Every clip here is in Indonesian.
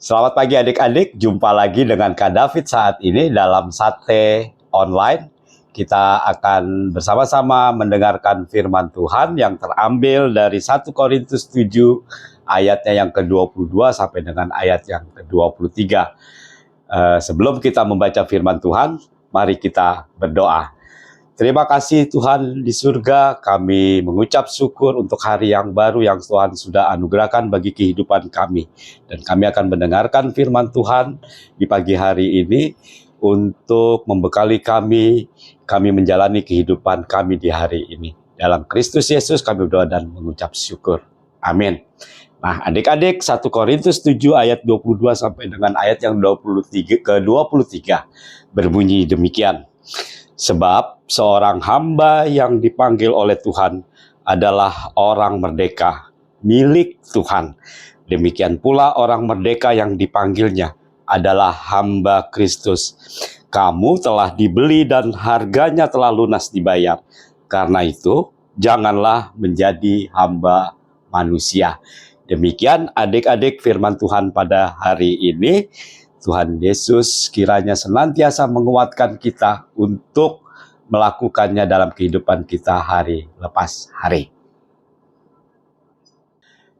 Selamat pagi adik-adik, jumpa lagi dengan Kak David saat ini dalam Sate Online. Kita akan bersama-sama mendengarkan firman Tuhan yang terambil dari 1 Korintus 7 ayatnya yang ke-22 sampai dengan ayat yang ke-23. Sebelum kita membaca firman Tuhan, mari kita berdoa. Terima kasih Tuhan di surga, kami mengucap syukur untuk hari yang baru yang Tuhan sudah anugerahkan bagi kehidupan kami. Dan kami akan mendengarkan firman Tuhan di pagi hari ini untuk membekali kami menjalani kehidupan kami di hari ini. Dalam Kristus Yesus kami berdoa dan mengucap syukur. Amin. Nah, adik-adik, 1 Korintus 7 ayat 22 sampai dengan ayat yang ke-23 berbunyi demikian. Sebab seorang hamba yang dipanggil oleh Tuhan adalah orang merdeka, milik Tuhan. Demikian pula orang merdeka yang dipanggilnya adalah hamba Kristus. Kamu telah dibeli dan harganya telah lunas dibayar. Karena itu, janganlah menjadi hamba manusia. Demikian adik-adik firman Tuhan pada hari ini. Tuhan Yesus kiranya senantiasa menguatkan kita untuk melakukannya dalam kehidupan kita hari lepas hari.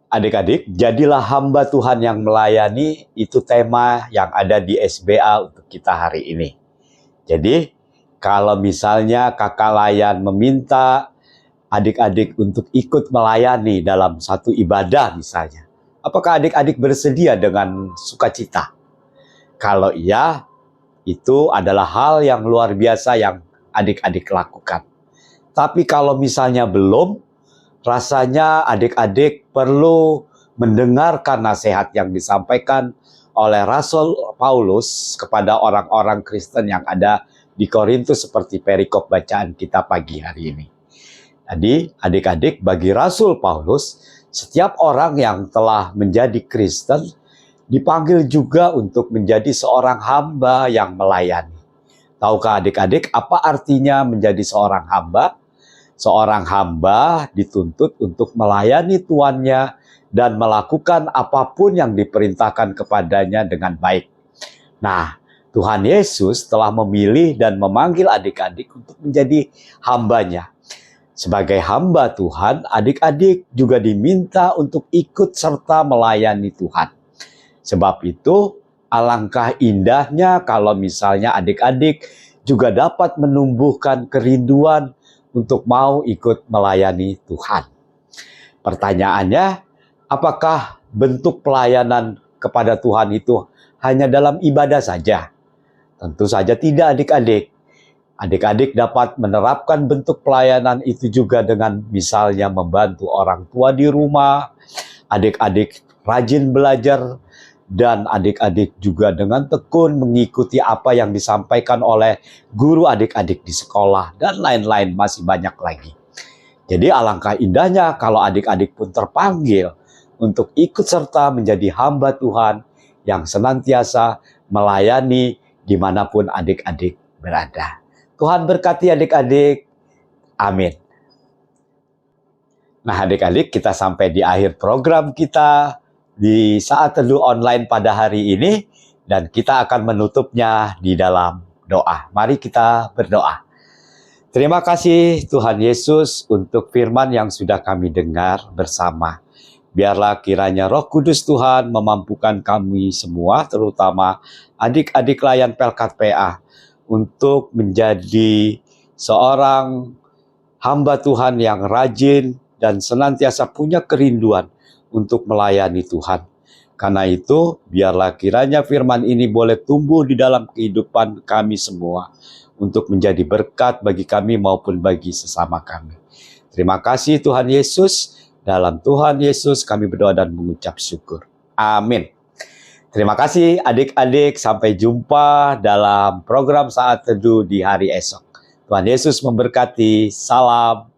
Adik-adik, jadilah hamba Tuhan yang melayani, itu tema yang ada di SBA untuk kita hari ini. Jadi, kalau misalnya kakak layan meminta adik-adik untuk ikut melayani dalam satu ibadah misalnya, apakah adik-adik bersedia dengan sukacita? Kalau iya, itu adalah hal yang luar biasa yang adik-adik lakukan. Tapi kalau misalnya belum, rasanya adik-adik perlu mendengarkan nasihat yang disampaikan oleh Rasul Paulus kepada orang-orang Kristen yang ada di Korintus seperti perikop bacaan kita pagi hari ini. Jadi adik-adik, bagi Rasul Paulus, setiap orang yang telah menjadi Kristen dipanggil juga untuk menjadi seorang hamba yang melayani. Tahukah adik-adik apa artinya menjadi seorang hamba? Seorang hamba dituntut untuk melayani tuannya dan melakukan apapun yang diperintahkan kepadanya dengan baik. Nah, Tuhan Yesus telah memilih dan memanggil adik-adik untuk menjadi hambanya. Sebagai hamba Tuhan, adik-adik juga diminta untuk ikut serta melayani Tuhan. Sebab itu, alangkah indahnya kalau misalnya adik-adik juga dapat menumbuhkan kerinduan untuk mau ikut melayani Tuhan. Pertanyaannya, apakah bentuk pelayanan kepada Tuhan itu hanya dalam ibadah saja? Tentu saja tidak adik-adik. Adik-adik dapat menerapkan bentuk pelayanan itu juga dengan misalnya membantu orang tua di rumah, adik-adik rajin belajar, dan adik-adik juga dengan tekun mengikuti apa yang disampaikan oleh guru adik-adik di sekolah, dan lain-lain masih banyak lagi. Jadi alangkah indahnya kalau adik-adik pun terpanggil untuk ikut serta menjadi hamba Tuhan yang senantiasa melayani dimanapun adik-adik berada. Tuhan berkati adik-adik. Amin. Nah adik-adik, kita sampai di akhir program kita di Saat Teduh Online pada hari ini, dan kita akan menutupnya di dalam doa. Mari kita berdoa. Terima kasih Tuhan Yesus untuk firman yang sudah kami dengar bersama. Biarlah kiranya Roh Kudus Tuhan memampukan kami semua, terutama adik-adik layan Pelkat PA, untuk menjadi seorang hamba Tuhan yang rajin dan senantiasa punya kerinduan untuk melayani Tuhan. Karena itu, biarlah kiranya firman ini boleh tumbuh di dalam kehidupan kami semua untuk menjadi berkat bagi kami maupun bagi sesama kami. Terima kasih Tuhan Yesus. Dalam Tuhan Yesus kami berdoa dan mengucap syukur. Amin. Terima kasih adik-adik. Sampai jumpa dalam program Saat Teduh di hari esok. Tuhan Yesus memberkati. Salam.